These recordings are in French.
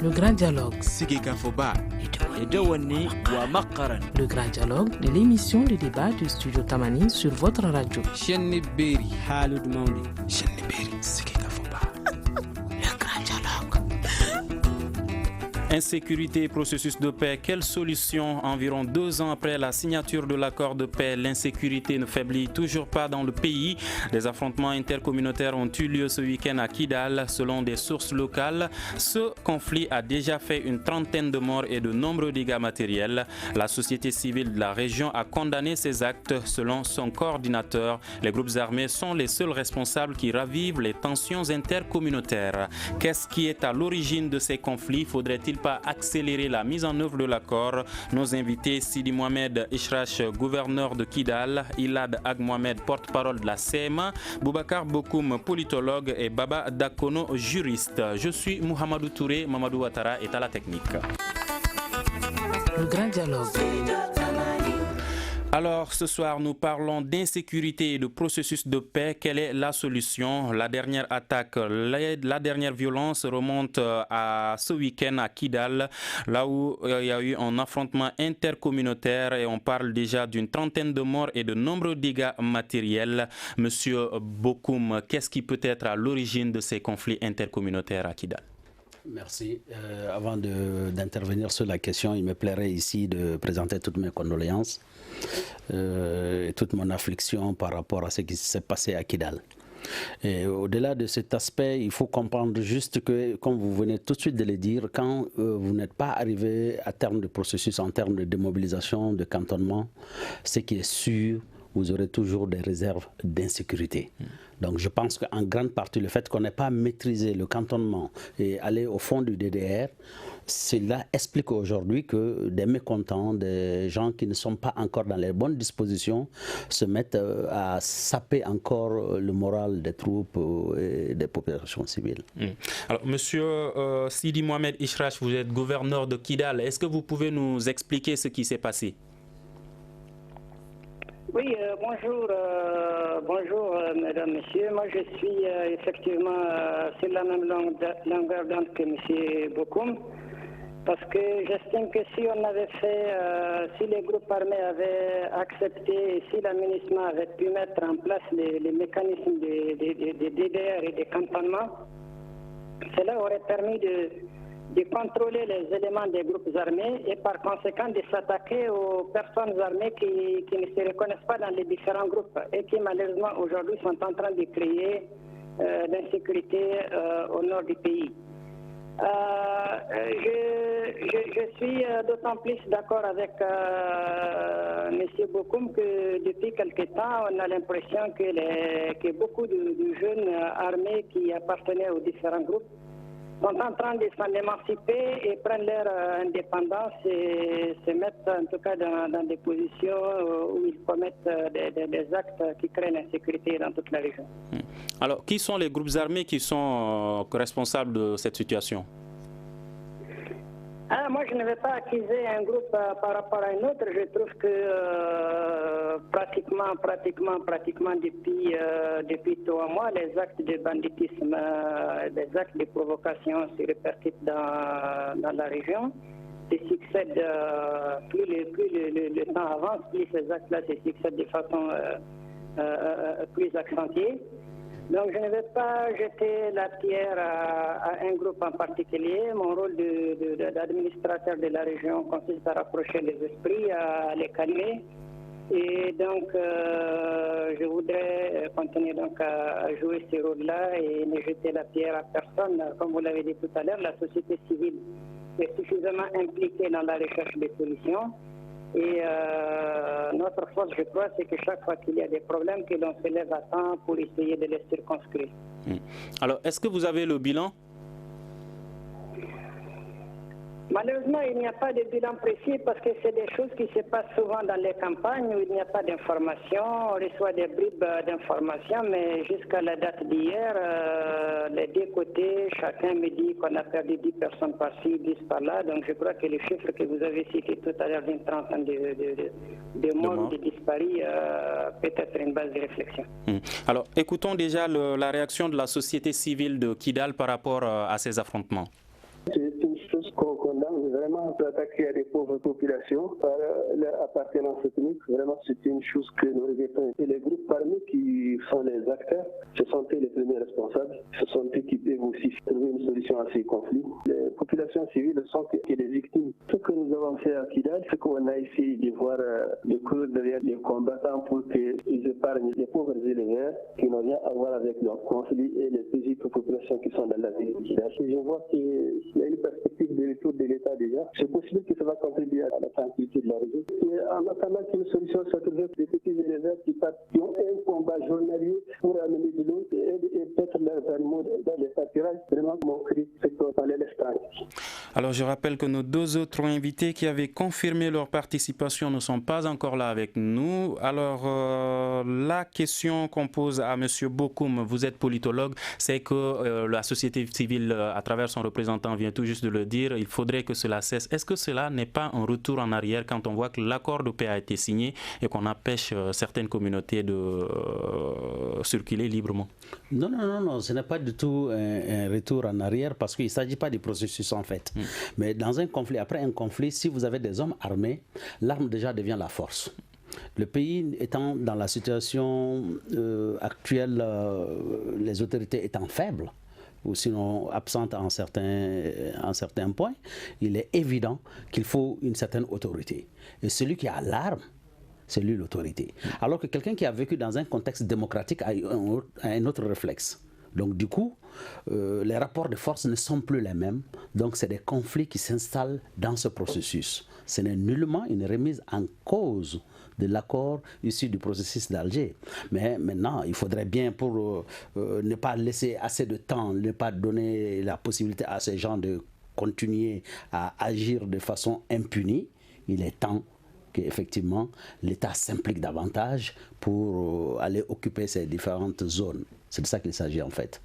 Le grand dialogue. Le grand dialogue de l'émission de débat du studio Tamani sur votre radio. Le grand dialogue. Insécurité et processus de paix, quelle solution? Environ 2 ans après la signature de l'accord de paix, l'insécurité ne faiblit toujours pas dans le pays. Des affrontements intercommunautaires ont eu lieu ce week-end à Kidal. Selon des sources locales, ce conflit a déjà fait une 30aine de morts et de nombreux dégâts matériels. La société civile de la région a condamné ces actes. Selon son coordinateur, les groupes armés sont les seuls responsables qui ravivent les tensions intercommunautaires. Qu'est-ce qui est à l'origine de ces conflits? Faudrait-il pas accélérer la mise en œuvre de l'accord? Nos invités, Sidi Mohamed Ishrash, gouverneur de Kidal, Ilad Ag Mohamed, porte-parole de la CMA, Boubacar Bokoum, politologue, et Baba Dakono, juriste. Je suis Mohamedou Touré, Mamadou Ouattara est à la technique. Le grand dialogue. Alors, ce soir, nous parlons d'insécurité et de processus de paix. Quelle est la solution? La dernière attaque, la dernière violence remonte à ce week-end à Kidal, là où il y a eu un affrontement intercommunautaire et on parle déjà d'une 30aine de morts et de nombreux dégâts matériels. Monsieur Bokoum, qu'est-ce qui peut être à l'origine de ces conflits intercommunautaires à Kidal? Merci. Avant d'intervenir sur la question, il me plairait ici de présenter toutes mes condoléances et toute mon affliction par rapport à ce qui s'est passé à Kidal. Et au-delà de cet aspect, il faut comprendre juste que, comme vous venez tout de suite de le dire, quand vous n'êtes pas arrivé à terme de processus en termes de démobilisation, de cantonnement, ce qui est sûr, vous aurez toujours des réserves d'insécurité. Donc je pense qu'en grande partie, le fait qu'on n'ait pas maîtrisé le cantonnement et aller au fond du DDR, cela explique aujourd'hui que des mécontents, des gens qui ne sont pas encore dans les bonnes dispositions, se mettent à saper encore le moral des troupes et des populations civiles. Alors, monsieur Sidi Mohamed Ishrash, vous êtes gouverneur de Kidal. Est-ce que vous pouvez nous expliquer ce qui s'est passé? Oui, bonjour mesdames, messieurs. Moi je suis effectivement sur la même longueur d'onde que M. Bokoum, parce que j'estime que si on avait fait, si les groupes armés avaient accepté, si l'aménagement avait pu mettre en place les mécanismes des DDR et des cantonnements, cela aurait permis de contrôler les éléments des groupes armés et par conséquent de s'attaquer aux personnes armées qui ne se reconnaissent pas dans les différents groupes et qui malheureusement aujourd'hui sont en train de créer l'insécurité au nord du pays. Je suis d'autant plus d'accord avec M. Bokoum que depuis quelque temps, on a l'impression que beaucoup de jeunes armés qui appartenaient aux différents groupes sont en train de s'en émanciper et prennent leur indépendance et se mettent en tout cas dans des positions où ils commettent des actes qui créent l'insécurité dans toute la région. Alors, qui sont les groupes armés qui sont responsables de cette situation? Moi, je ne vais pas accuser un groupe par rapport à un autre. Je trouve que pratiquement depuis 3 mois, les actes de banditisme, les actes de provocation se répercutent dans la région. Se succèdent, plus le temps avance, plus ces actes-là se succèdent de façon plus accentuée. Donc je ne vais pas jeter la pierre à un groupe en particulier. Mon rôle d'administrateur de la région consiste à rapprocher les esprits, à les calmer. Et donc je voudrais continuer donc à jouer ce rôle-là et ne jeter la pierre à personne. Comme vous l'avez dit tout à l'heure, la société civile est suffisamment impliquée dans la recherche des solutions. Et notre force, je crois, c'est que chaque fois qu'il y a des problèmes, que l'on se lève à temps pour essayer de les circonscrire. Alors, est-ce que vous avez le bilan? Malheureusement, il n'y a pas de bilan précis parce que c'est des choses qui se passent souvent dans les campagnes où il n'y a pas d'information. On reçoit des bribes d'informations, mais jusqu'à la date d'hier, les deux côtés, chacun me dit qu'on a perdu 10 personnes par-ci, 10 par-là. Donc je crois que le chiffre que vous avez cité tout à l'heure d'une 30aine de morts ou de disparus peut être une base de réflexion. Alors, écoutons déjà la réaction de la société civile de Kidal par rapport à ces affrontements. C'est une chose vraiment s'attaquer à des pauvres populations par leur appartenance ethnique. Vraiment, c'est une chose que nous regrettons. Et les groupes armés qui sont les acteurs, ce sont eux les premiers responsables. Ce sont eux qui peuvent aussi trouver une solution à ces conflits. Les populations civiles sont les victimes. Ce que nous avons fait à Kidal, c'est qu'on a essayé de voir le cours derrière les combattants pour qu'ils épargnent les pauvres éleveurs qui n'ont rien à voir avec leurs conflits et les petites populations qui sont dans la ville de Kidal. Je vois qu'il y a une perspective de retour de l'État déjà. C'est possible que ça va contribuer à la tranquillité de la région. Et en attendant qu'une solution soit trouvée pour les petits éleveurs qui ont un combat journalier pour amener de l'eau et peut-être leurs animaux dans les pâturages, vraiment mon cri, c'est qu'on les laisse tranquilles. Alors je rappelle que nos deux autres invités qui avaient confirmé leur participation ne sont pas encore là avec nous. Alors la question qu'on pose à M. Bokoum, vous êtes politologue, c'est que la société civile, à travers son représentant, vient tout juste de le dire, il faudrait que cela cesse. Est-ce que cela n'est pas un retour en arrière quand on voit que l'accord de paix a été signé et qu'on empêche certaines communautés de circuler librement? Non, ce n'est pas du tout un retour en arrière parce qu'il ne s'agit pas du processus en fait. Mais dans un conflit, après un conflit, si vous avez des hommes armés, l'arme déjà devient la force. Le pays étant dans la situation actuelle, les autorités étant faibles, ou sinon absentes en certains points, il est évident qu'il faut une certaine autorité. Et celui qui a l'arme, c'est lui l'autorité. Alors que quelqu'un qui a vécu dans un contexte démocratique a un autre réflexe. Donc du coup, les rapports de force ne sont plus les mêmes. Donc c'est des conflits qui s'installent dans ce processus. Ce n'est nullement une remise en cause de l'accord issu du processus d'Alger. Mais maintenant, il faudrait bien, pour ne pas laisser assez de temps, ne pas donner la possibilité à ces gens de continuer à agir de façon impunie, il est temps qu'effectivement l'État s'implique davantage pour aller occuper ces différentes zones. C'est de ça qu'il s'agit en fait.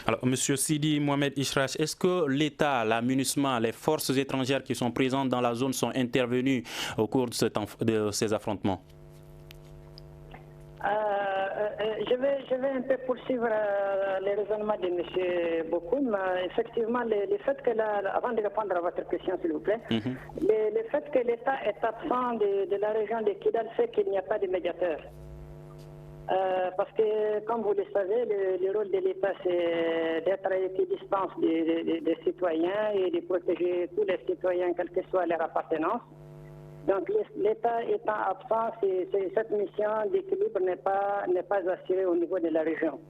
Alors, M. Sidi Mohamed Ishrach, est-ce que l'État, la MINUSMA, les forces étrangères qui sont présentes dans la zone sont intervenues au cours de ces affrontements? Je vais un peu poursuivre les raisonnements de M. Bokoum. Effectivement, le fait que, avant de répondre à votre question, s'il vous plaît, le fait que l'État est absent de la région de Kidal fait qu'il n'y a pas de médiateur. Parce que, comme vous le savez, le rôle de l'État, c'est d'être à équidistance des citoyens et de protéger tous les citoyens, quelle que soit leur appartenance. Donc l'État étant absent, cette mission d'équilibre n'est pas assurée au niveau de la région.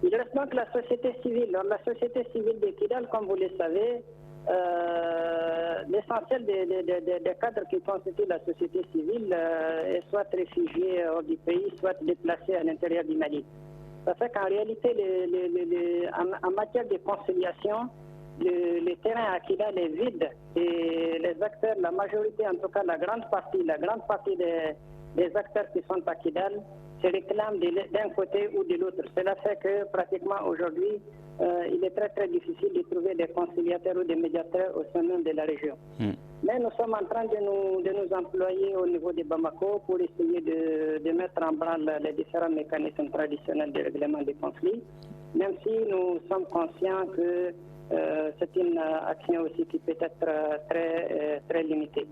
Il reste donc la société civile. Alors, la société civile de Kidal, comme vous le savez, l'essentiel des cadres qui constituent la société civile est soit réfugiés hors du pays, soit déplacés à l'intérieur du Mali. Ça fait qu'en réalité, en matière de conciliation, le terrain à Kidal est vide et les acteurs, la majorité, en tout cas la grande partie des acteurs qui sont à Kidal se réclament d'un côté ou de l'autre. Cela fait que pratiquement aujourd'hui, il est très très difficile de trouver des conciliateurs ou des médiateurs au sein même de la région. Mais nous sommes en train de nous employer au niveau de Bamako pour essayer de mettre en branle les différents mécanismes traditionnels de règlement des conflits, même si nous sommes conscients que c'est une action aussi qui peut être très limitée.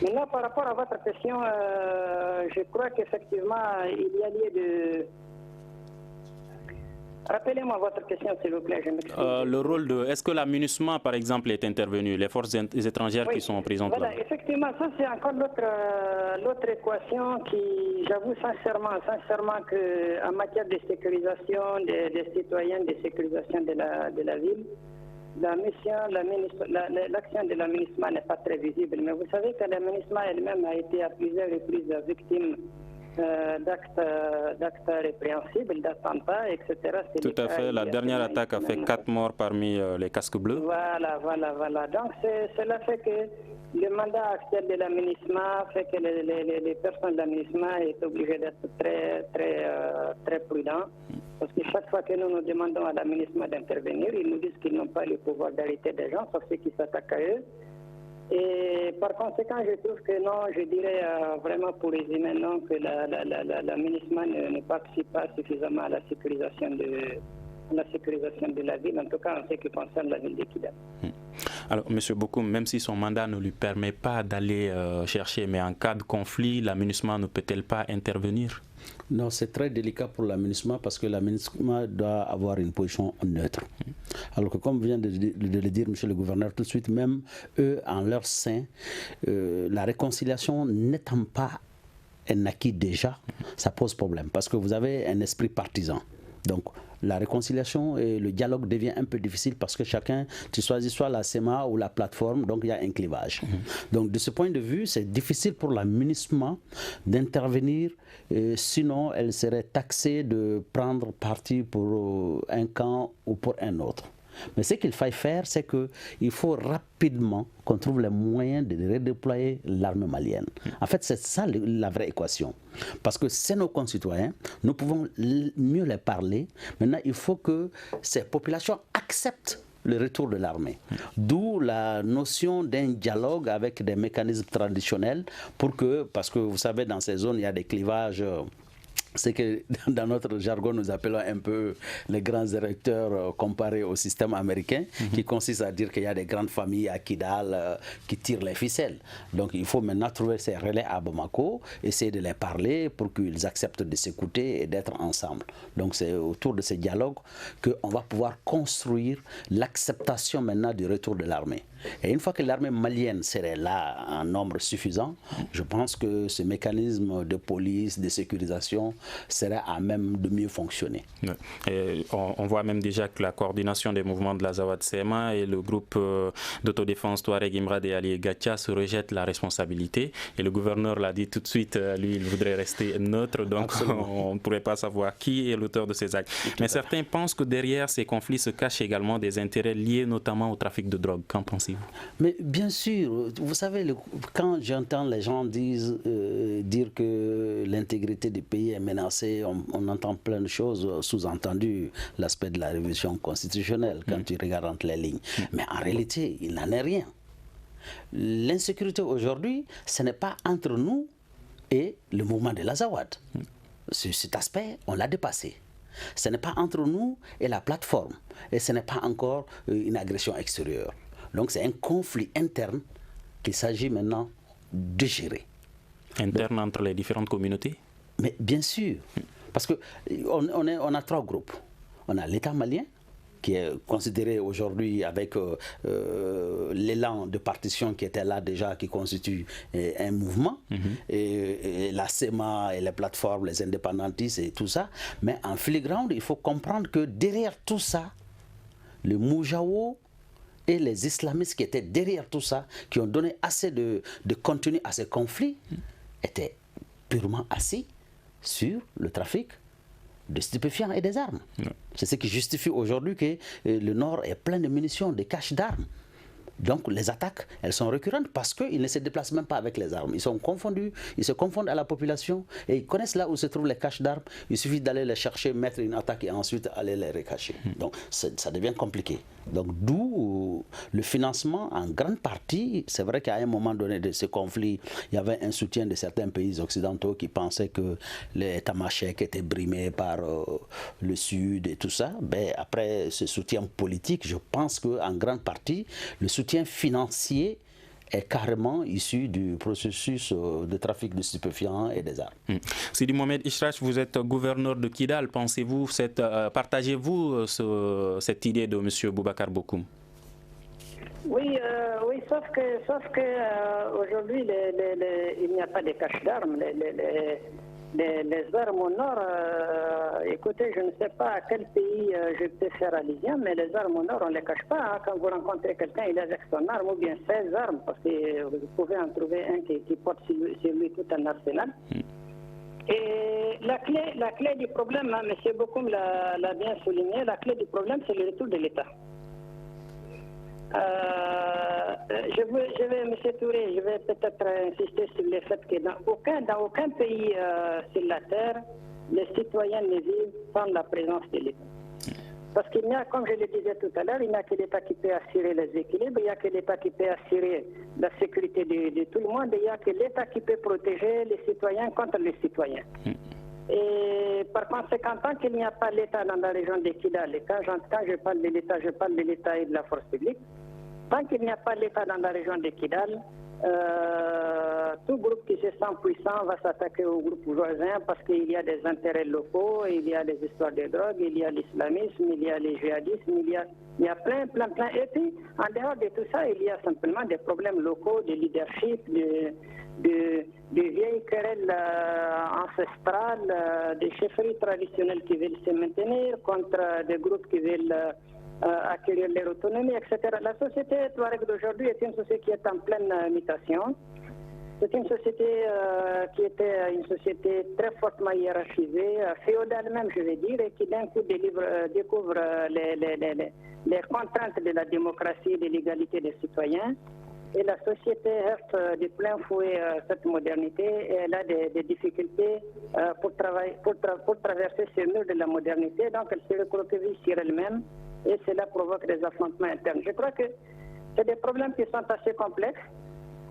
Maintenant, par rapport à votre question, je crois qu'effectivement, il y a lieu de... Rappelez-moi votre question, s'il vous plaît, je m'excuse. Le rôle de... Est-ce que la MINUSMA, par exemple, est intervenue, les forces étrangères qui sont présentes là? Voilà, effectivement, ça c'est encore l'autre équation qui, j'avoue sincèrement qu'en matière de sécurisation des citoyens, de sécurisation de la ville, l'action de la MINUSMA n'est pas très visible. Mais vous savez que la MINUSMA elle-même a été à plusieurs reprises victime d'actes répréhensibles, d'attentats, etc. Tout à fait. La dernière attaque a fait 4 morts parmi les casques bleus. Voilà. Donc cela fait que le mandat actuel de la MINUSMA fait que les personnes de la MINUSMA sont obligées d'être très prudents. Parce que chaque fois que nous demandons à la MINUSMA d'intervenir, ils nous disent qu'ils n'ont pas le pouvoir d'arrêter des gens, sauf ceux qui s'attaquent à eux. Et par conséquent, je trouve que non, je dirais vraiment pour résumer, non, que la MINUSMA ne participe pas suffisamment à la sécurisation de la ville, en tout cas en ce qui concerne la ville de Kidal. Alors, M. Bokoum, même si son mandat ne lui permet pas d'aller chercher, mais en cas de conflit, la MINUSMA ne peut-elle pas intervenir? Non, c'est très délicat pour la MINUSMA parce que la MINUSMA doit avoir une position neutre. Alors que comme vient de le dire M. le gouverneur tout de suite, même eux, en leur sein, la réconciliation n'étant pas un acquis déjà, ça pose problème parce que vous avez un esprit partisan. Donc la réconciliation et le dialogue devient un peu difficile parce que chacun, tu choisis soit la CEMA ou la plateforme, donc il y a un clivage. Donc de ce point de vue, c'est difficile pour la MINUSMA d'intervenir, sinon elle serait taxée de prendre parti pour un camp ou pour un autre. Mais ce qu'il faille faire, c'est qu'il faut rapidement qu'on trouve les moyens de redéployer l'armée malienne. En fait, c'est ça la vraie équation. Parce que c'est nos concitoyens, nous pouvons mieux les parler. Maintenant, il faut que ces populations acceptent le retour de l'armée. D'où la notion d'un dialogue avec des mécanismes traditionnels parce que vous savez, dans ces zones, il y a des clivages. C'est que dans notre jargon, nous appelons un peu les grands électeurs comparés au système américain, qui consiste à dire qu'il y a des grandes familles à Kidal qui tirent les ficelles. Donc il faut maintenant trouver ces relais à Bamako, essayer de les parler pour qu'ils acceptent de s'écouter et d'être ensemble. Donc c'est autour de ces dialogues qu'on va pouvoir construire l'acceptation maintenant du retour de l'armée. Et une fois que l'armée malienne serait là en nombre suffisant, je pense que ce mécanisme de police, de sécurisation serait à même de mieux fonctionner. Et on voit même déjà que la coordination des mouvements de la Zawad Sema et le groupe d'autodéfense Touareg Imrad et Ali Gatia se rejettent la responsabilité. Et le gouverneur l'a dit tout de suite, lui, il voudrait rester neutre, donc on ne pourrait pas savoir qui est l'auteur de ces actes. Mais certains pensent que derrière ces conflits se cachent également des intérêts liés notamment au trafic de drogue. Qu'en pensez-vous? Mais bien sûr, vous savez, quand j'entends les gens dire que l'intégrité du pays est menacée, on entend plein de choses, sous-entendu l'aspect de la révision constitutionnelle, quand tu regardes entre les lignes. Mais en réalité, il n'en est rien. L'insécurité aujourd'hui, ce n'est pas entre nous et le mouvement de l'Azawad. Cet aspect, on l'a dépassé. Ce n'est pas entre nous et la plateforme. Et ce n'est pas encore une agression extérieure. Donc c'est un conflit interne qu'il s'agit maintenant de gérer. Interne entre les différentes communautés? Mais bien sûr, parce qu'on a trois groupes. On a l'État malien, qui est considéré aujourd'hui avec l'élan de partition qui était là déjà, qui constitue un mouvement, et la CEMA et les plateformes, les indépendantistes et tout ça. Mais en filigrane, il faut comprendre que derrière tout ça, le Moujao et les islamistes qui étaient derrière tout ça, qui ont donné assez de contenu à ces conflits, étaient purement assis sur le trafic de stupéfiants et des armes. C'est ce qui justifie aujourd'hui que le Nord est plein de munitions, de caches d'armes. Donc les attaques, elles sont récurrentes parce qu'ils ne se déplacent même pas avec les armes. Ils sont confondus, ils se confondent à la population et ils connaissent là où se trouvent les caches d'armes. Il suffit d'aller les chercher, mettre une attaque et ensuite aller les recacher. Donc ça devient compliqué. Donc d'où le financement en grande partie. C'est vrai qu'à un moment donné de ce conflit, il y avait un soutien de certains pays occidentaux qui pensaient que les Tamashek étaient brimés par le Sud et tout ça. Ben, après ce soutien politique, je pense qu'en grande partie, le soutien financier est carrément issu du processus de trafic de stupéfiants et des armes. Sidi Mohamed Ishrach, vous êtes gouverneur de Kidal. Pensez-vous, partagez-vous cette idée de M. Boubacar Bokoum? Oui, sauf que aujourd'hui, il n'y a pas de cache d'armes. Les armes au nord, écoutez, je ne sais pas à quel pays je peux faire allusion, mais les armes au nord, on ne les cache pas. Hein. Quand vous rencontrez quelqu'un, il est avec son arme ou bien 16 armes, parce que vous pouvez en trouver un qui porte sur lui tout un arsenal. Et la clé du problème, hein, M. Bokoum l'a bien souligné, la clé du problème, c'est le retour de l'État. M. Touré, je vais peut-être insister sur le fait que dans aucun pays sur la Terre, les citoyens ne vivent sans la présence de l'État. Parce qu'il n'y a, comme je le disais tout à l'heure, il n'y a que l'État qui peut assurer les équilibres, il n'y a que l'État qui peut assurer la sécurité de tout le monde, il n'y a que l'État qui peut protéger les citoyens contre les citoyens. Et par conséquent, tant qu'il n'y a pas l'État dans la région de Kidal, et quand je parle de l'État, je parle de l'État et de la force publique, Tant qu'il n'y a pas l'État dans la région de Kidal, tout groupe qui se sent puissant va s'attaquer au groupe voisin parce qu'il y a des intérêts locaux, il y a des histoires de drogue, il y a l'islamisme, il y a les djihadismes, il y a plein. Et puis, en dehors de tout ça, il y a simplement des problèmes locaux, de leadership, de vieilles querelles ancestrales, des chefferies traditionnelles qui veulent se maintenir contre des groupes qui veulent acquérir leur autonomie, etc. La société touareg d'aujourd'hui est une société qui est en pleine mutation. C'est une société qui était une société très fortement hiérarchisée, féodale même, je vais dire, et qui d'un coup découvre les contraintes de la démocratie et de l'égalité des citoyens. Et la société heurte de plein fouet cette modernité et elle a des difficultés pour traverser ces murs de la modernité. Donc elle se recroqueville sur elle-même et cela provoque des affrontements internes. Je crois que c'est des problèmes qui sont assez complexes,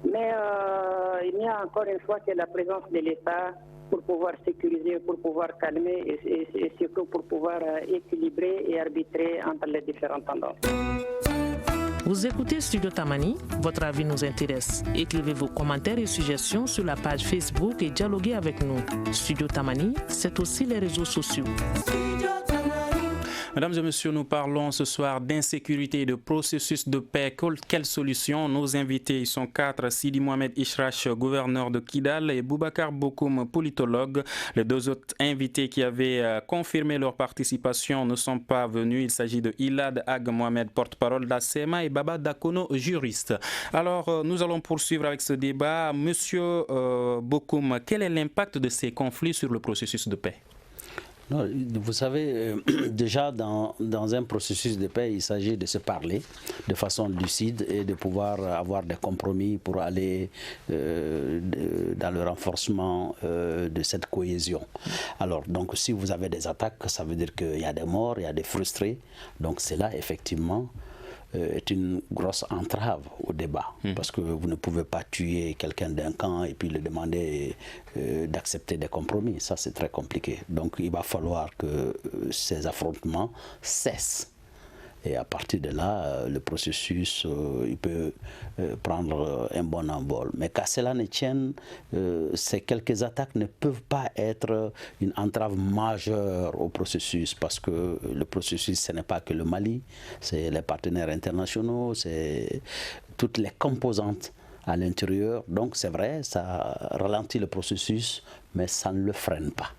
mais il n'y a encore une fois que la présence de l'État pour pouvoir sécuriser, pour pouvoir calmer et surtout pour pouvoir équilibrer et arbitrer entre les différentes tendances. Vous écoutez Studio Tamani, votre avis nous intéresse. Écrivez vos commentaires et suggestions sur la page Facebook et dialoguez avec nous. Studio Tamani, c'est aussi les réseaux sociaux. Mesdames et messieurs, nous parlons ce soir d'insécurité et de processus de paix. Quelles solutions? Nos invités, ils sont 4. Sidi Mohamed Ishrach, gouverneur de Kidal, et Boubacar Bokoum, politologue. Les 2 autres invités qui avaient confirmé leur participation ne sont pas venus. Il s'agit de Ilad Ag Mohamed, porte-parole d'ASEMA, et Baba Dakono, juriste. Alors, nous allons poursuivre avec ce débat. Monsieur Bokoum, quel est l'impact de ces conflits sur le processus de paix? Non, vous savez, déjà dans un processus de paix, il s'agit de se parler de façon lucide et de pouvoir avoir des compromis pour aller dans le renforcement de cette cohésion. Alors, donc, si vous avez des attaques, ça veut dire qu'il y a des morts, il y a des frustrés. Donc, c'est là, effectivement, est une grosse entrave au débat. Parce que vous ne pouvez pas tuer quelqu'un d'un camp et puis lui demander d'accepter des compromis. Ça, c'est très compliqué. Donc, il va falloir que ces affrontements cessent. Et à partir de là, le processus, il peut prendre un bon envol. Mais qu'à cela ne tienne, ces quelques attaques ne peuvent pas être une entrave majeure au processus, parce que le processus, ce n'est pas que le Mali, c'est les partenaires internationaux, c'est toutes les composantes à l'intérieur. Donc c'est vrai, ça ralentit le processus, mais ça ne le freine pas.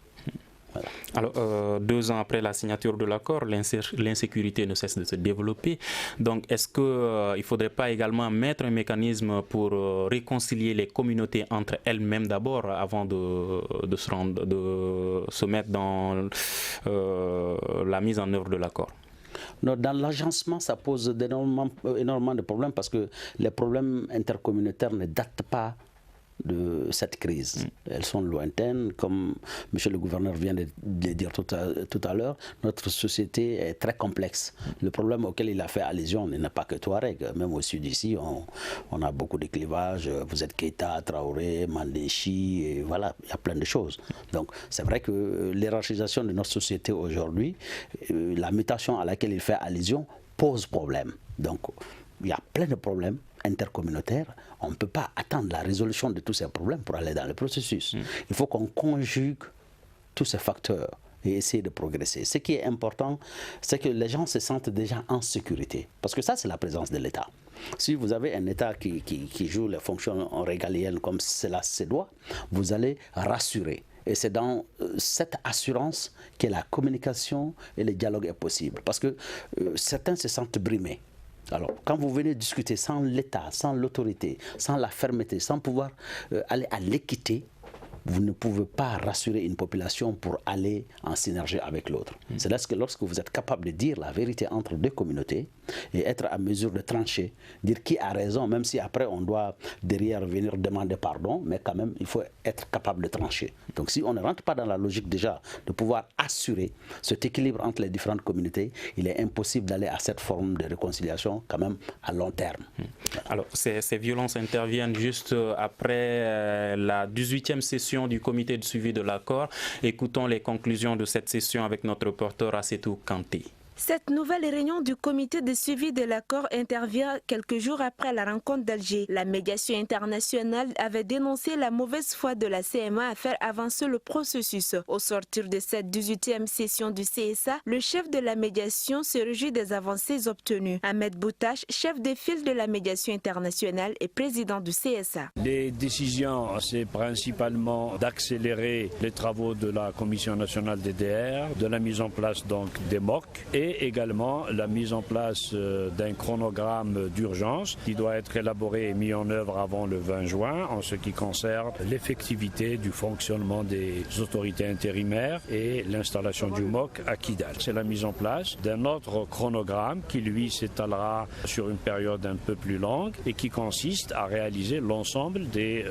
Voilà. Alors, 2 ans après la signature de l'accord, l'insécurité ne cesse de se développer. Donc, est-ce qu'il ne faudrait pas également mettre un mécanisme pour réconcilier les communautés entre elles-mêmes d'abord, avant de se mettre dans la mise en œuvre de l'accord? Non, dans l'agencement, ça pose énormément de problèmes, parce que les problèmes intercommunautaires ne datent pas de cette crise. Elles sont lointaines, comme monsieur le gouverneur vient de le dire tout à l'heure. Notre société est très complexe. Le problème auquel il a fait allusion n'est pas que Touareg. Même au sud ici, on a beaucoup de clivages. Vous êtes Keita, Traoré, Mandéchi, et voilà, il y a plein de choses. Donc c'est vrai que l'hierarchisation de notre société aujourd'hui, la mutation à laquelle il fait allusion pose problème. Donc il y a plein de problèmes intercommunautaires. On ne peut pas attendre la résolution de tous ces problèmes pour aller dans le processus. Il faut qu'on conjugue tous ces facteurs et essayer de progresser. Ce qui est important, c'est que les gens se sentent déjà en sécurité. Parce que ça, c'est la présence de l'État. Si vous avez un État qui joue les fonctions régaliennes comme cela se doit, vous allez rassurer. Et c'est dans cette assurance que la communication et le dialogue est possible. Parce que certains se sentent brimés. Alors, quand vous venez discuter sans l'État, sans l'autorité, sans la fermeté, sans pouvoir aller à l'équité, vous ne pouvez pas rassurer une population pour aller en synergie avec l'autre. C'est lorsque vous êtes capable de dire la vérité entre 2 communautés et être à mesure de trancher, dire qui a raison, même si après on doit derrière venir demander pardon, mais quand même il faut être capable de trancher. Donc si on ne rentre pas dans la logique déjà de pouvoir assurer cet équilibre entre les différentes communautés, il est impossible d'aller à cette forme de réconciliation quand même à long terme. Alors ces violences interviennent juste après la 18e session du comité de suivi de l'accord. Écoutons les conclusions de cette session avec notre reporter Assetou Kanté. Cette nouvelle réunion du comité de suivi de l'accord intervient quelques jours après la rencontre d'Alger. La médiation internationale avait dénoncé la mauvaise foi de la CMA à faire avancer le processus. Au sortir de cette 18e session du CSA, le chef de la médiation se réjouit des avancées obtenues. Ahmed Boutache, chef de file de la médiation internationale et président du CSA. Les décisions, c'est principalement d'accélérer les travaux de la Commission nationale des DR, de la mise en place donc des MOC et également la mise en place d'un chronogramme d'urgence qui doit être élaboré et mis en œuvre avant le 20 juin en ce qui concerne l'effectivité du fonctionnement des autorités intérimaires et l'installation du MOC à Kidal. C'est la mise en place d'un autre chronogramme qui lui s'étalera sur une période un peu plus longue et qui consiste à réaliser l'ensemble des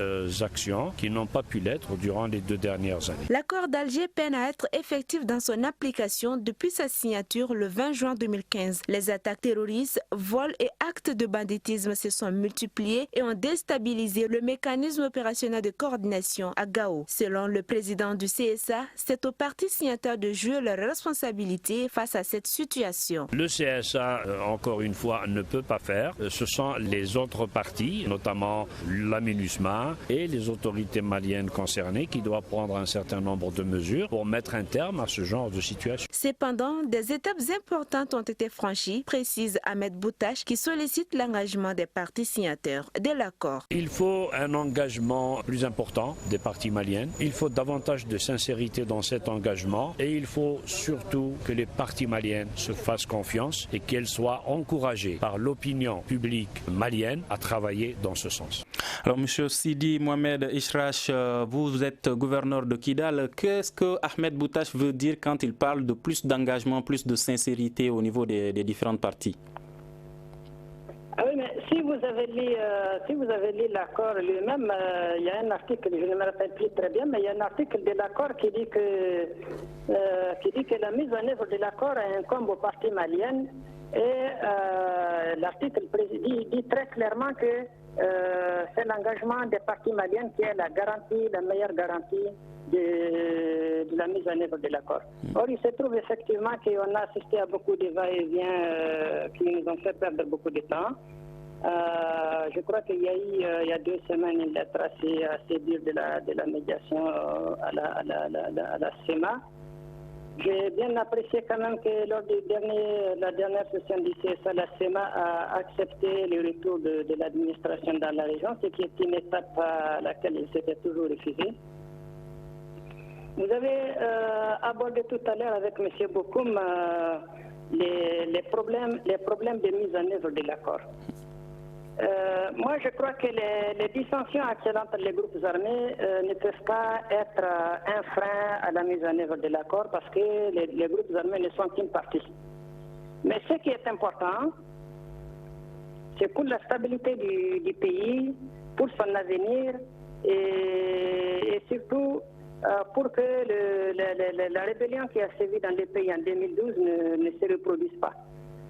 actions qui n'ont pas pu l'être durant les 2 dernières années. L'accord d'Alger peine à être effectif dans son application depuis sa signature le 20 juin 2015. Les attaques terroristes, vols et actes de banditisme se sont multipliés et ont déstabilisé le mécanisme opérationnel de coordination à Gao. Selon le président du CSA, c'est aux partis signataires de jouer leurs responsabilités face à cette situation. Le CSA, encore une fois, ne peut pas faire. Ce sont les autres partis, notamment la MINUSMA et les autorités maliennes concernées qui doivent prendre un certain nombre de mesures pour mettre un terme à ce genre de situation. Cependant, des étapes importantes ont été franchies, précise Ahmed Boutache, qui sollicite l'engagement des partis signataires de l'accord. Il faut un engagement plus important des parties maliennes. Il faut davantage de sincérité dans cet engagement et il faut surtout que les parties maliennes se fassent confiance et qu'elles soient encouragées par l'opinion publique malienne à travailler dans ce sens. Alors, M. Sidi Mohamed Ishrash, vous êtes gouverneur de Kidal. Qu'est-ce que Ahmed Boutache veut dire quand il parle de plus d'engagement, plus de sincérité au niveau des différentes parties? Ah oui, mais si vous avez lu l'accord lui-même, il y a un article, je ne me rappelle plus très bien, mais il y a un article de l'accord qui dit que la mise en œuvre de l'accord incombe aux parties maliennes et l'article dit très clairement que c'est l'engagement des parties maliennes qui est la meilleure garantie de la mise en œuvre de l'accord. Or, il se trouve effectivement qu'on a assisté à beaucoup de va-et-vient qui nous ont fait perdre beaucoup de temps. Je crois qu'il y a eu, il y a 2 semaines, une lettre assez dure de la médiation à la CEMA. J'ai bien apprécié quand même que lors de la dernière session du CSA, la CEMA a accepté le retour de l'administration dans la région, ce qui est une étape à laquelle il s'était toujours refusé. Vous avez abordé tout à l'heure avec M. Bokoum les problèmes de mise en œuvre de l'accord. Moi, je crois que les dissensions actuelles entre les groupes armés ne peuvent pas être un frein à la mise en œuvre de l'accord parce que les groupes armés ne sont qu'une partie. Mais ce qui est important, c'est pour la stabilité du pays, pour son avenir et surtout pour que la rébellion qui a sévi dans le pays en 2012 ne se reproduise pas.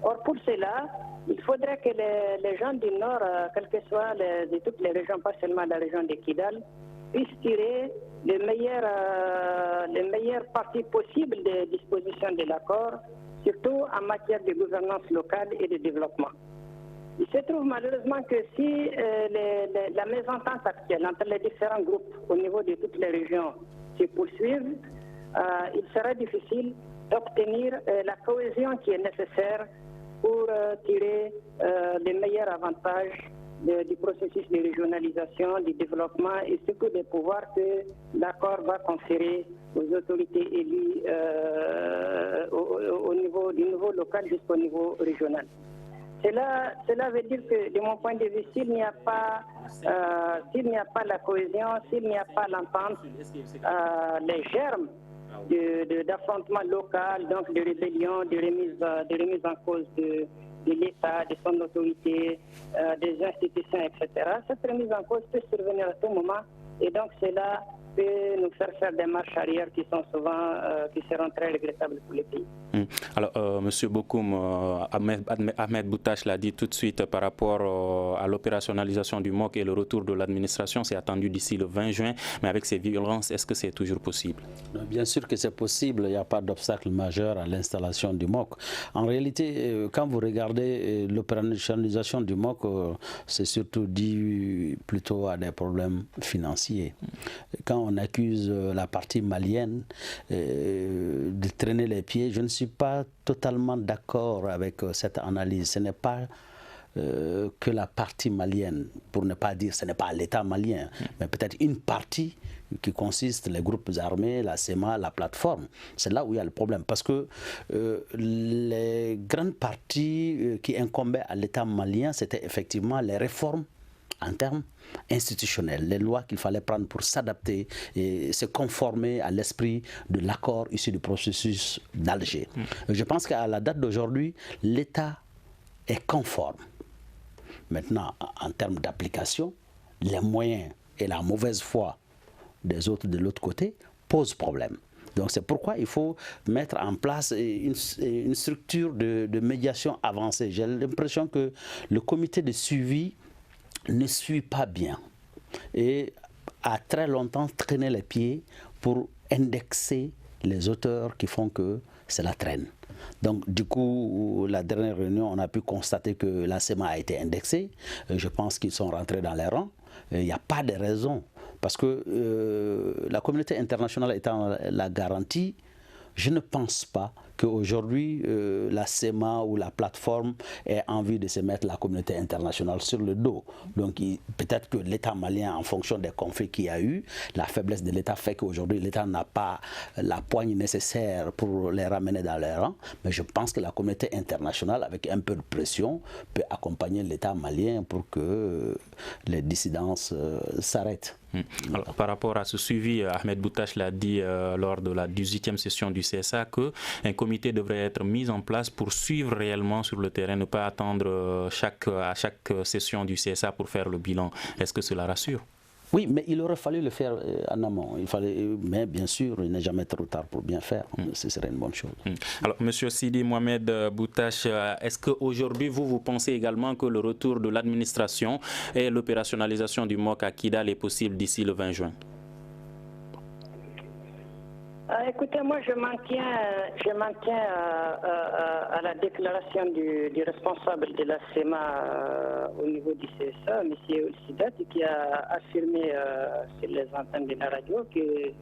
Or, pour cela, il faudrait que les gens du Nord, quelles que soient de toutes les régions, pas seulement la région de Kidal, puissent tirer les meilleures parties possibles des dispositions de l'accord, surtout en matière de gouvernance locale et de développement. Il se trouve malheureusement que si la mésentente actuelle entre les différents groupes au niveau de toutes les régions se poursuivent, il sera difficile d'obtenir la cohésion qui est nécessaire pour tirer les meilleurs avantages du processus de régionalisation, du développement et surtout des pouvoirs que l'accord va conférer aux autorités élues du niveau local jusqu'au niveau régional. Cela veut dire que, de mon point de vue, s'il n'y a pas la cohésion, s'il n'y a pas l'entente, les germes d'affrontement local, donc de rébellion, de remise en cause de l'État, de son autorité, des institutions, etc. Cette remise en cause peut survenir à tout moment et donc cela peut nous faire des marches arrière qui sont souvent, qui seront très regrettables pour le pays. Alors, Monsieur Bokoum, Ahmed Boutache l'a dit tout de suite par rapport à l'opérationnalisation du MOC et le retour de l'administration, c'est attendu d'ici le 20 juin, mais avec ces violences, est-ce que c'est toujours possible? Bien sûr que c'est possible, il n'y a pas d'obstacle majeur à l'installation du MOC. En réalité, quand vous regardez l'opérationnalisation du MOC, c'est surtout dû plutôt à des problèmes financiers. Quand on accuse la partie malienne de traîner les pieds, je ne suis pas totalement d'accord avec cette analyse. Ce n'est pas que la partie malienne, pour ne pas dire ce n'est pas l'État malien, mais peut-être une partie qui consiste les groupes armés, la SEMA, la plateforme. C'est là où il y a le problème. Parce que les grandes parties qui incombaient à l'État malien, c'était effectivement les réformes en termes institutionnels, les lois qu'il fallait prendre pour s'adapter et se conformer à l'esprit de l'accord issu du processus d'Alger. Je pense qu'à la date d'aujourd'hui, l'État est conforme. Maintenant, en termes d'application, les moyens et la mauvaise foi des autres de l'autre côté posent problème. Donc c'est pourquoi il faut mettre en place une structure de médiation avancée. J'ai l'impression que le comité de suivi ne suit pas bien et a très longtemps traîné les pieds pour indexer les auteurs qui font que c'est la traîne. Donc du coup, la dernière réunion, on a pu constater que la SEMA a été indexée. Je pense qu'ils sont rentrés dans les rangs. Il n'y a pas de raison. Parce que la communauté internationale étant la garantie, je ne pense pas qu'aujourd'hui, la SEMA ou la plateforme ait envie de se mettre la communauté internationale sur le dos. Donc peut-être que l'État malien, en fonction des conflits qu'il y a eu, la faiblesse de l'État fait qu'aujourd'hui, l'État n'a pas la poigne nécessaire pour les ramener dans les rangs. Mais je pense que la communauté internationale, avec un peu de pression, peut accompagner l'État malien pour que les dissidences s'arrêtent. Alors, par rapport à ce suivi, Ahmed Boutache l'a dit lors de la 18e session du CSA qu'un comité devrait être mis en place pour suivre réellement sur le terrain, ne pas attendre à chaque session du CSA pour faire le bilan. Est-ce que cela rassure? Oui, mais il aurait fallu le faire en amont. Mais bien sûr, il n'est jamais trop tard pour bien faire. Ce serait une bonne chose. Alors, M. Sidi Mohamed Boutache, est-ce qu'aujourd'hui, vous pensez également que le retour de l'administration et l'opérationnalisation du MOC à Kidal est possible d'ici le 20 juin? Écoutez, moi je maintiens à la déclaration du responsable de la SEMA au niveau du CSA, M. Olsidat, qui a affirmé sur les antennes de la radio qu'il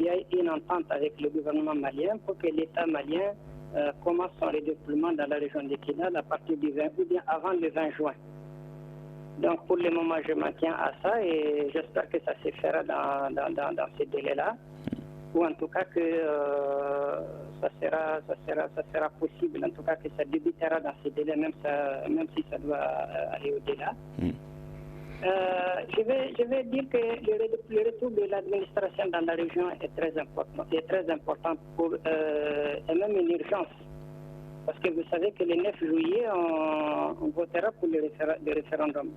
y a une entente avec le gouvernement malien pour que l'État malien commence son redéploiement dans la région de Kidal à partir du 20 ou bien avant le 20 juin. Donc pour le moment, je maintiens à ça et j'espère que ça se fera dans ces délais-là. Ou en tout cas que ça sera possible, en tout cas que ça débutera dans ces délais, même si ça doit aller au-delà. Je vais dire que le retour de l'administration dans la région est très important et même une urgence. Parce que vous savez que le 9 juillet, on votera pour le référendum.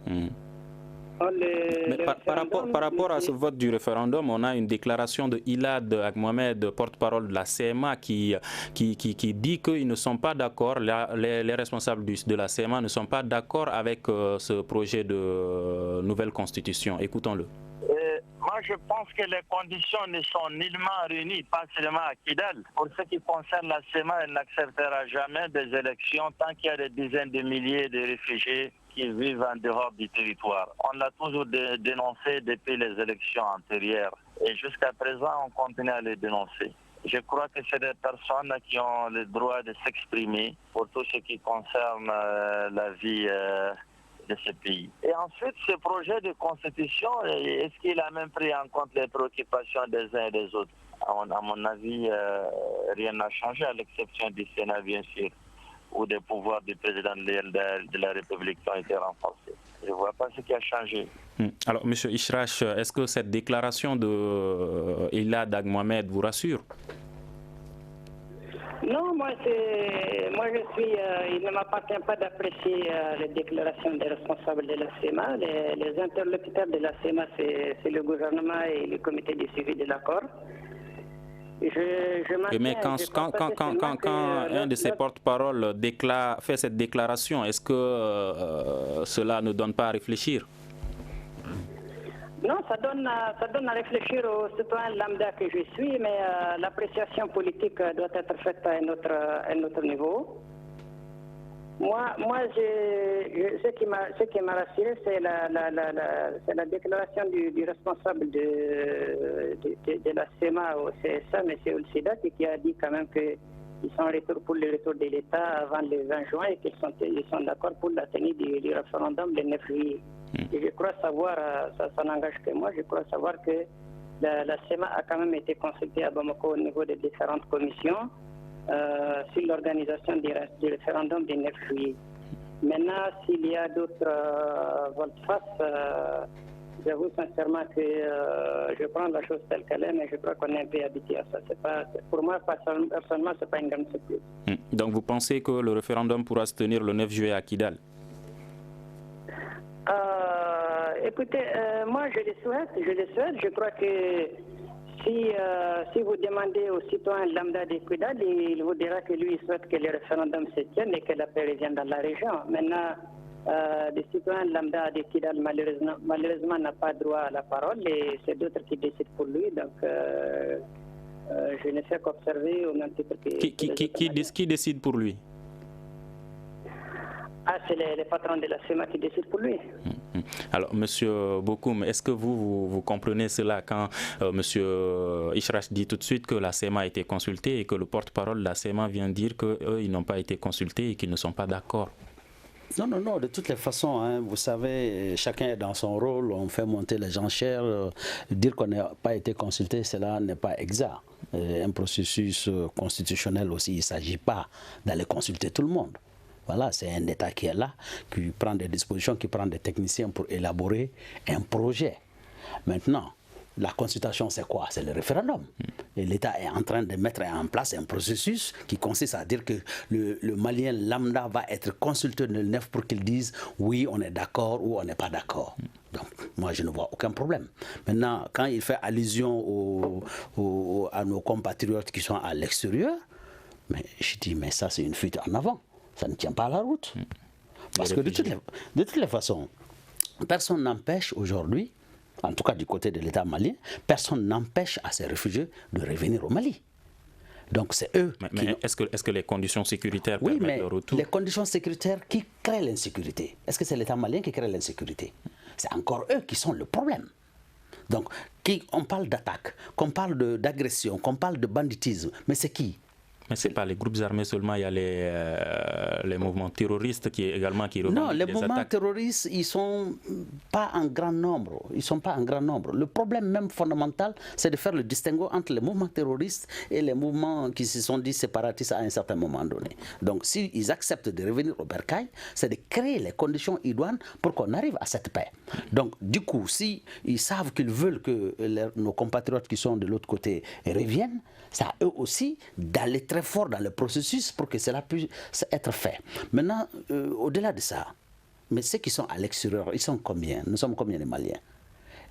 Par rapport à ce vote du référendum, on a une déclaration de Ilad Agmohamed, porte-parole de la CMA, qui dit qu'ils ne sont pas d'accord, les responsables de la CMA ne sont pas d'accord avec ce projet de nouvelle constitution. Écoutons-le. Moi, je pense que les conditions ne sont nullement réunies, pas seulement à Kidal. Pour ce qui concerne la CMA, elle n'acceptera jamais des élections tant qu'il y a des dizaines de milliers de réfugiés qui vivent en dehors du territoire. On l'a toujours dénoncé depuis les élections antérieures et jusqu'à présent, on continue à les dénoncer. Je crois que c'est des personnes qui ont le droit de s'exprimer pour tout ce qui concerne la vie de ce pays. Et ensuite, ce projet de constitution, est-ce qu'il a même pris en compte les préoccupations des uns et des autres? À mon avis, rien n'a changé à l'exception du Sénat, bien sûr, où des pouvoirs du président de la République ont été renforcés. Je ne vois pas ce qui a changé. Alors, M. Ishrash, est-ce que cette déclaration de Ilad Agmohamed vous rassure? Non, moi je suis, il ne m'appartient pas d'apprécier les déclarations des responsables de la CEMA. Les interlocuteurs de la CEMA, c'est le gouvernement et le comité de suivi de l'accord. Mais quand un de ses porte-parole fait cette déclaration, est-ce que cela ne donne pas à réfléchir? Non, ça donne à réfléchir aux citoyens lambda que je suis, mais l'appréciation politique doit être faite à un autre niveau. Moi, ce qui m'a rassuré, c'est la déclaration du responsable de la CEMA au CSA, M. Oulsida, qui a dit quand même qu'ils sont en retour pour le retour de l'État avant le 20 juin et qu'ils sont d'accord pour la tenue du référendum le 9 juillet. Et je crois savoir, ça n'engage que moi, je crois savoir que la CEMA a quand même été consultée à Bamako au niveau des différentes commissions sur l'organisation du référendum du 9 juillet. Maintenant, s'il y a d'autres volte-face, j'avoue sincèrement que je prends la chose telle qu'elle est, mais je crois qu'on est un peu habitué à ça. Pour moi, personnellement, ce n'est pas une grande surprise. Donc vous pensez que le référendum pourra se tenir le 9 juillet à Kidal? Écoutez, moi je le souhaite. Je crois que si vous demandez aux citoyens lambda de Kidal, il vous dira que lui il souhaite que le référendum se tienne et que la paix revienne dans la région. Maintenant, les citoyens lambda de Kidal malheureusement n'a pas droit à la parole et c'est d'autres qui décident pour lui. Donc je ne fais qu'observer au même titre que... Qui décide pour lui? Ah, c'est les patrons de la CEMA qui décident pour lui. Alors, Monsieur Bokoum, est-ce que vous comprenez cela quand Monsieur Ishrash dit tout de suite que la CEMA a été consultée et que le porte-parole de la CEMA vient dire qu'eux, ils n'ont pas été consultés et qu'ils ne sont pas d'accord? Non, de toutes les façons, hein, vous savez, chacun est dans son rôle, on fait monter les enchères. Dire qu'on n'a pas été consulté, cela n'est pas exact. Un processus constitutionnel aussi, il ne s'agit pas d'aller consulter tout le monde. Voilà, c'est un État qui est là, qui prend des dispositions, qui prend des techniciens pour élaborer un projet. Maintenant, la consultation, c'est quoi? C'est le référendum. Et l'État est en train de mettre en place un processus qui consiste à dire que le Malien lambda va être consulté le 9 pour qu'il dise oui, on est d'accord ou on n'est pas d'accord. Donc, moi, je ne vois aucun problème. Maintenant, quand il fait allusion à nos compatriotes qui sont à l'extérieur, mais je dis, mais ça, c'est une fuite en avant. Ça ne tient pas à la route. Parce que de toutes les façons, personne n'empêche aujourd'hui, en tout cas du côté de l'État malien, personne n'empêche à ces réfugiés de revenir au Mali. Donc c'est eux mais est-ce que les conditions sécuritaires permettent le retour? Les conditions sécuritaires qui créent l'insécurité. Est-ce que c'est l'État malien qui crée l'insécurité? C'est encore eux qui sont le problème. Donc, on parle d'attaque, qu'on parle d'agression, qu'on parle de banditisme, mais c'est qui? Mais ce n'est pas les groupes armés seulement, il y a les mouvements terroristes qui revendiquent. Non, les mouvements terroristes, ils ne sont pas en grand nombre. Le problème même fondamental, c'est de faire le distinguo entre les mouvements terroristes et les mouvements qui se sont dit séparatistes à un certain moment donné. Donc, s'ils acceptent de revenir au bercail, c'est de créer les conditions idoines pour qu'on arrive à cette paix. Donc, du coup, s'ils savent qu'ils veulent que nos compatriotes qui sont de l'autre côté reviennent, c'est à eux aussi d'aller très fort dans le processus pour que cela puisse être fait. Maintenant, au-delà de ça, mais ceux qui sont à l'extérieur, ils sont combien? Nous sommes combien de Maliens?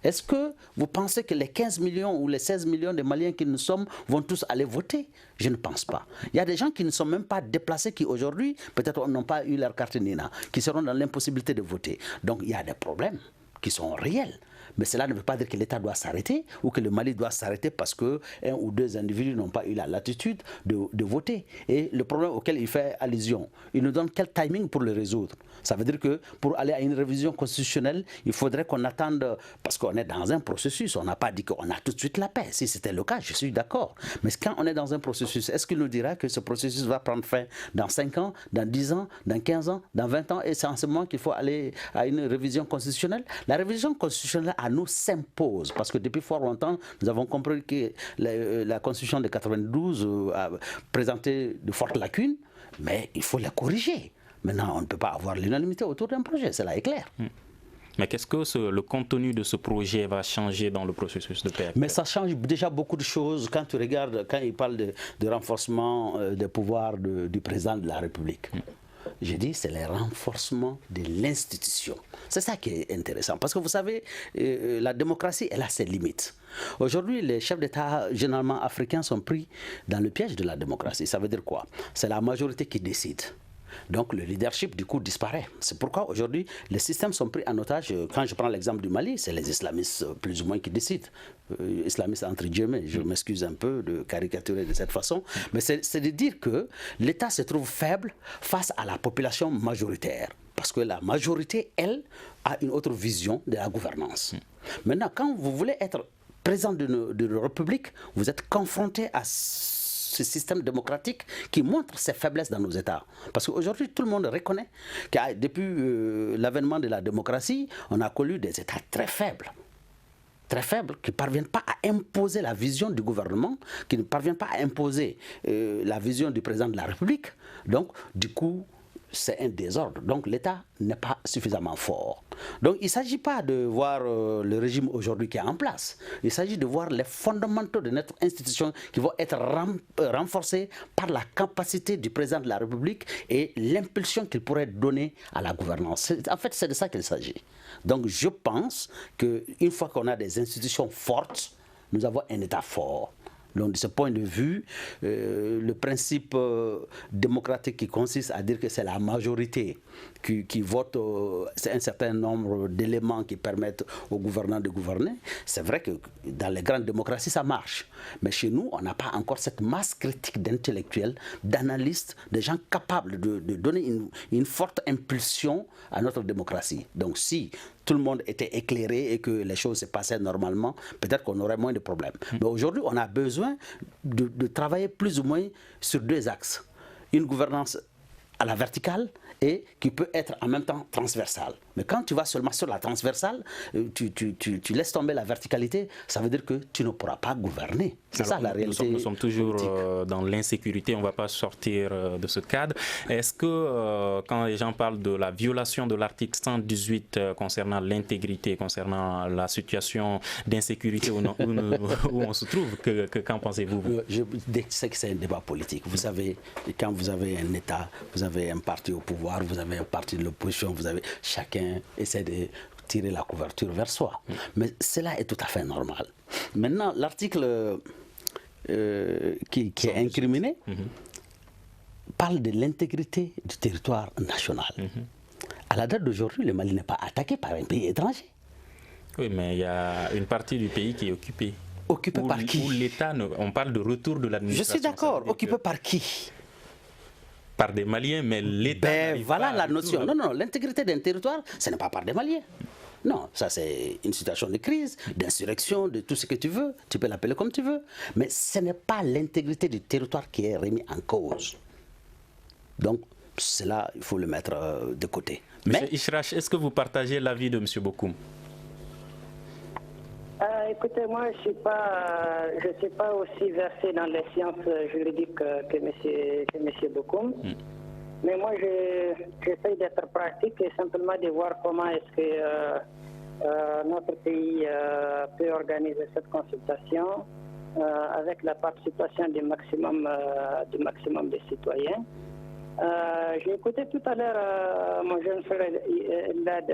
Est-ce que vous pensez que les 15 millions ou les 16 millions de Maliens que nous sommes vont tous aller voter? Je ne pense pas. Il y a des gens qui ne sont même pas déplacés, qui aujourd'hui, peut-être n'ont pas eu leur carte NINA, qui seront dans l'impossibilité de voter. Donc il y a des problèmes qui sont réels. Mais cela ne veut pas dire que l'État doit s'arrêter ou que le Mali doit s'arrêter parce qu'un ou deux individus n'ont pas eu la latitude de voter. Et le problème auquel il fait allusion, il nous donne quel timing pour le résoudre? Ça veut dire que pour aller à une révision constitutionnelle, il faudrait qu'on attende, parce qu'on est dans un processus, on n'a pas dit qu'on a tout de suite la paix. Si c'était le cas, je suis d'accord. Mais quand on est dans un processus, est-ce qu'il nous dira que ce processus va prendre fin dans 5 ans, dans 10 ans, dans 15 ans, dans 20 ans, et c'est en ce moment qu'il faut aller à une révision constitutionnelle? La révision constitutionnelle à nous s'impose, parce que depuis fort longtemps, nous avons compris que la Constitution de 92 a présenté de fortes lacunes, mais il faut la corriger. Maintenant, on ne peut pas avoir l'unanimité autour d'un projet, cela est clair. Mais qu'est-ce que le contenu de ce projet va changer dans le processus de paix? Mais ça change déjà beaucoup de choses quand tu regardes, quand il parle de renforcement des pouvoirs du président de la République. J'ai dit, c'est le renforcement de l'institution. C'est ça qui est intéressant. Parce que vous savez, la démocratie, elle a ses limites. Aujourd'hui, les chefs d'État, généralement africains, sont pris dans le piège de la démocratie. Ça veut dire quoi? C'est la majorité qui décide. Donc le leadership du coup disparaît. C'est pourquoi aujourd'hui les systèmes sont pris en otage. Quand je prends l'exemple du Mali, c'est les islamistes plus ou moins qui décident. Islamistes entre guillemets, je m'excuse un peu de caricaturer de cette façon, mais c'est de dire que l'État se trouve faible face à la population majoritaire. Parce que la majorité, elle, a une autre vision de la gouvernance. Maintenant, quand vous voulez être président d'une république, vous êtes confronté à ce système démocratique qui montre ses faiblesses dans nos États. Parce qu'aujourd'hui, tout le monde reconnaît que depuis l'avènement de la démocratie, on a connu des États très faibles, qui ne parviennent pas à imposer la vision du gouvernement, qui ne parviennent pas à imposer la vision du président de la République. Donc, du coup, c'est un désordre. Donc l'État n'est pas suffisamment fort. Donc il ne s'agit pas de voir le régime aujourd'hui qui est en place. Il s'agit de voir les fondamentaux de notre institution qui vont être renforcés par la capacité du président de la République et l'impulsion qu'il pourrait donner à la gouvernance. En fait, c'est de ça qu'il s'agit. Donc je pense qu'une fois qu'on a des institutions fortes, nous avons un État fort. Donc de ce point de vue, le principe démocratique qui consiste à dire que c'est la majorité qui vote c'est un certain nombre d'éléments qui permettent aux gouvernants de gouverner, c'est vrai que dans les grandes démocraties ça marche. Mais chez nous, on n'a pas encore cette masse critique d'intellectuels, d'analystes, de gens capables de donner une forte impulsion à notre démocratie. Donc si tout le monde était éclairé et que les choses se passaient normalement, peut-être qu'on aurait moins de problèmes. Mais aujourd'hui, on a besoin de travailler plus ou moins sur deux axes. Une gouvernance à la verticale et qui peut être en même temps transversale. Mais quand tu vas seulement sur la transversale, tu laisses tomber la verticalité, ça veut dire que tu ne pourras pas gouverner. C'est ça la réalité. Nous sommes toujours dans l'insécurité, on ne va pas sortir de ce cadre. Est-ce que quand les gens parlent de la violation de l'article 118 concernant l'intégrité, concernant la situation d'insécurité où on se trouve, qu'en pensez-vous? Je sais que c'est un débat politique. Vous savez, quand vous avez un État, vous avez un parti au pouvoir, vous avez un parti de l'opposition, chacun essaie de tirer la couverture vers soi. Mais cela est tout à fait normal. Maintenant, l'article qui est incriminé parle de l'intégrité du territoire national. À la date d'aujourd'hui, le Mali n'est pas attaqué par un pays étranger. Oui, mais il y a une partie du pays qui est occupée. Occupée par qui? Où l'État, on parle de retour de l'administration. Je suis d'accord, occupée par qui? Par des Maliens, mais l'État... voilà la notion. Non, l'intégrité d'un territoire, ce n'est pas par des Maliens. Non, ça c'est une situation de crise, d'insurrection, de tout ce que tu veux. Tu peux l'appeler comme tu veux. Mais ce n'est pas l'intégrité du territoire qui est remise en cause. Donc, cela, il faut le mettre de côté. Monsieur Ishrach, est-ce que vous partagez l'avis de M. Bokoum? Écoutez, moi, je ne suis pas aussi versé dans les sciences juridiques que M. Bokoum. Mais moi, j'essaie d'être pratique et simplement de voir comment est-ce que notre pays peut organiser cette consultation avec la participation du maximum des citoyens. J'ai écouté tout à l'heure mon jeune frère Lad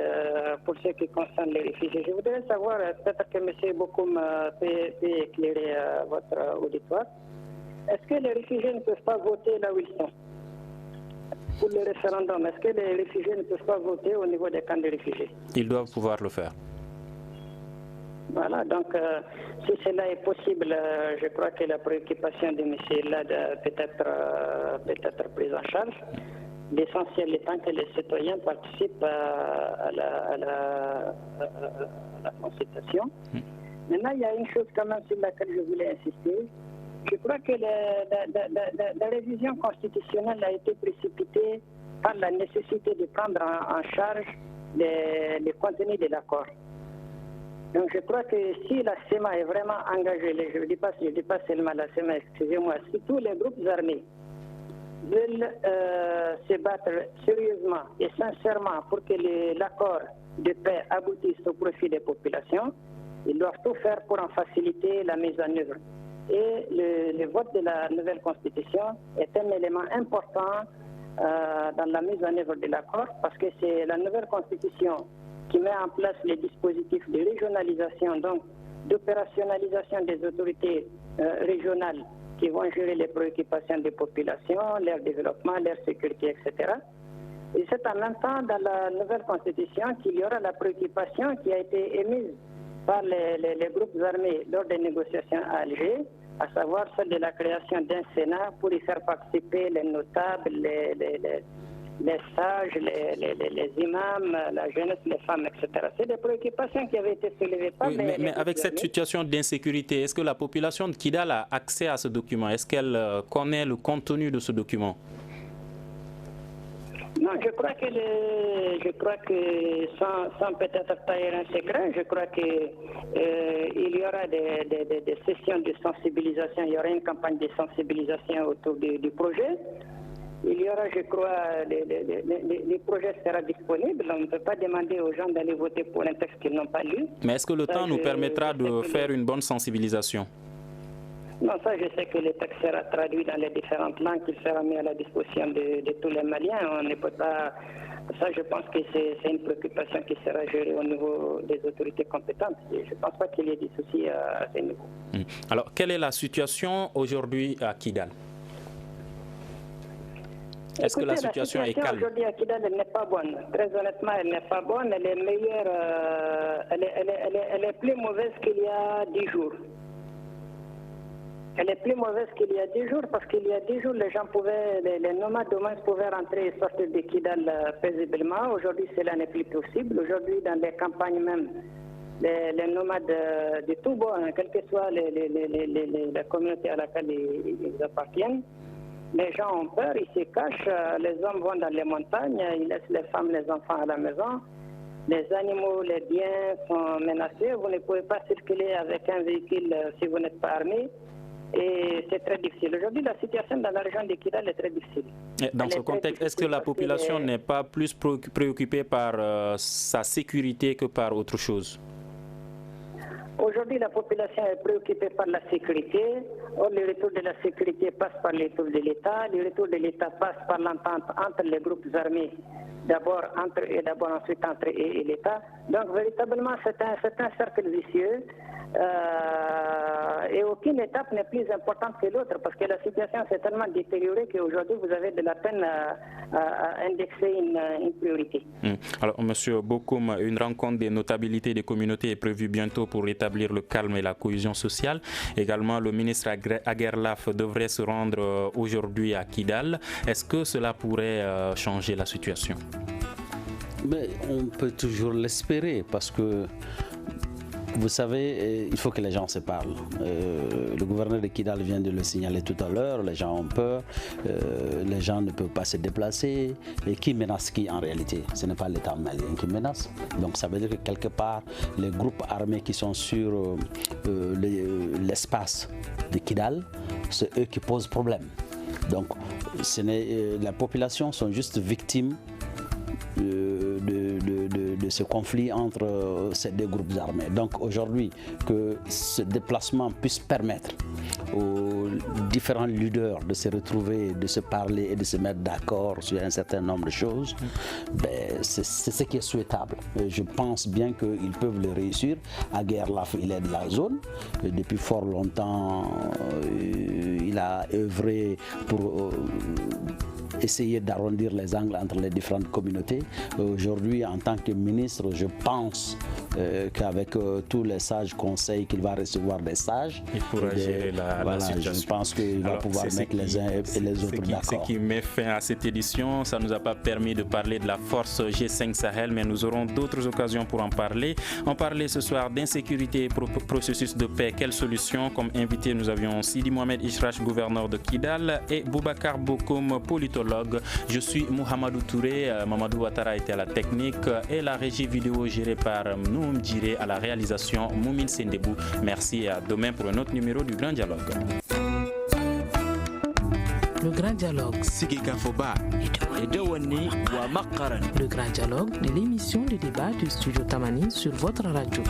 pour ce qui concerne les réfugiés. Je voudrais savoir, peut-être que M. Bokoum peut éclairer votre auditoire. Est-ce que les réfugiés ne peuvent pas voter là où ils sont? Pour le référendum, est-ce que les réfugiés ne peuvent pas voter au niveau des camps de réfugiés? Ils doivent pouvoir le faire. Voilà, donc si cela est possible, je crois que la préoccupation de M. Lad peut être prise en charge. L'essentiel étant que les citoyens participent à la consultation. Maintenant, il y a une chose quand même sur laquelle je voulais insister. Je crois que la révision constitutionnelle a été précipitée par la nécessité de prendre en charge les contenus de l'accord. Donc je crois que si la SEMA est vraiment engagée, je ne dis pas seulement la SEMA, excusez-moi, si tous les groupes armés veulent se battre sérieusement et sincèrement pour que l'accord de paix aboutisse au profit des populations, ils doivent tout faire pour en faciliter la mise en œuvre. Et le vote de la nouvelle constitution est un élément important dans la mise en œuvre de l'accord, parce que c'est la nouvelle constitution qui met en place les dispositifs de régionalisation, donc d'opérationnalisation des autorités régionales qui vont gérer les préoccupations des populations, leur développement, leur sécurité, etc. Et c'est en même temps dans la nouvelle constitution qu'il y aura la préoccupation qui a été émise par les groupes armés lors des négociations à Alger, à savoir celle de la création d'un Sénat pour y faire participer les notables, les sages, les imams, la jeunesse, les femmes, etc. C'est des préoccupations qui avaient été soulevées par mais avec cette situation d'insécurité, est-ce que la population de Kidal a accès à ce document? Est-ce qu'elle connaît le contenu de ce document? Non, je crois que sans peut-être tailler un secret, je crois qu'il y aura des sessions de sensibilisation, il y aura une campagne de sensibilisation autour du projet. Il y aura, je crois, les projets seront disponibles. On ne peut pas demander aux gens d'aller voter pour un texte qu'ils n'ont pas lu. Mais est-ce que le temps nous permettra de faire une bonne sensibilisation? Non, ça, je sais que le texte sera traduit dans les différentes langues, qu'il sera mis à la disposition de tous les Maliens. On ne peut pas... Ça, je pense que c'est une préoccupation qui sera gérée au niveau des autorités compétentes. Je ne pense pas qu'il y ait des soucis à ce niveau. Alors, quelle est la situation aujourd'hui à Kidal? Est-ce que la situation est calme? Aujourd'hui à Kidal, elle n'est pas bonne. Très honnêtement, elle n'est pas bonne. Elle est meilleure, elle est plus mauvaise qu'il y a 10 jours. Elle est plus mauvaise qu'il y a 10 jours parce qu'il y a 10 jours, les gens pouvaient, les nomades au moins pouvaient rentrer et sortir de Kidal paisiblement. Aujourd'hui, cela n'est plus possible. Aujourd'hui, dans les campagnes même, les nomades de tout bord, quelle que soit la communauté à laquelle ils appartiennent, les gens ont peur, ils se cachent, les hommes vont dans les montagnes, ils laissent les femmes, les enfants à la maison. Les animaux, les biens sont menacés. Vous ne pouvez pas circuler avec un véhicule si vous n'êtes pas armé. Et c'est très difficile. Aujourd'hui, la situation dans la région de Kidal est très difficile. Dans ce contexte, est-ce que la population n'est pas plus préoccupée par sa sécurité que par autre chose? Aujourd'hui, la population est préoccupée par la sécurité. Or, le retour de la sécurité passe par les troupes de l'État. Le retour de l'État passe par l'entente entre les groupes armés, d'abord ensuite entre eux et l'État. Donc, véritablement, c'est un cercle vicieux. Et aucune étape n'est plus importante que l'autre parce que la situation s'est tellement détériorée qu'aujourd'hui vous avez de la peine à indexer une priorité. Alors, Monsieur Bokoum, une rencontre des notabilités des communautés est prévue bientôt pour rétablir le calme et la cohésion sociale. Également, le ministre Aguerlaf devrait se rendre aujourd'hui à Kidal. Est-ce que cela pourrait changer la situation? Mais on peut toujours l'espérer parce que vous savez, il faut que les gens se parlent. Le gouverneur de Kidal vient de le signaler tout à l'heure, les gens ont peur, les gens ne peuvent pas se déplacer. Et qui menace qui en réalité? Ce n'est pas l'État malien qui menace. Donc ça veut dire que quelque part, les groupes armés qui sont sur l'espace de Kidal, c'est eux qui posent problème. Donc la population sont juste victimes de ce conflit entre ces deux groupes armés. Donc aujourd'hui, que ce déplacement puisse permettre aux différents leaders de se retrouver, de se parler et de se mettre d'accord sur un certain nombre de choses, c'est ce qui est souhaitable. Je pense bien qu'ils peuvent le réussir. Aguerlaf, il est de la zone. Depuis fort longtemps, il a œuvré pour essayer d'arrondir les angles entre les différentes communautés. Aujourd'hui, en tant que ministre, je pense qu'avec tous les sages conseils qu'il va recevoir des sages, il pourra gérer la situation. Je pense qu'il va pouvoir mettre les uns et les autres d'accord. Ce qui met fin à cette édition, ça ne nous a pas permis de parler de la force G5 Sahel, mais nous aurons d'autres occasions pour en parler. On parlait ce soir d'insécurité et processus de paix. Quelle solution? Comme invité, nous avions Sidi Mohamed Ishrach, gouverneur de Kidal, et Boubacar Bokoum, politologue. Je suis Mohamedou Touré, Mamadou Ouattara était à la technique et la régie vidéo gérée par Noum Djiré à la réalisation Moumine Sendebou. Merci et à demain pour un autre numéro du Grand Dialogue. Le grand dialogue. Le grand dialogue de l'émission de débat du Studio Tamani sur votre radio.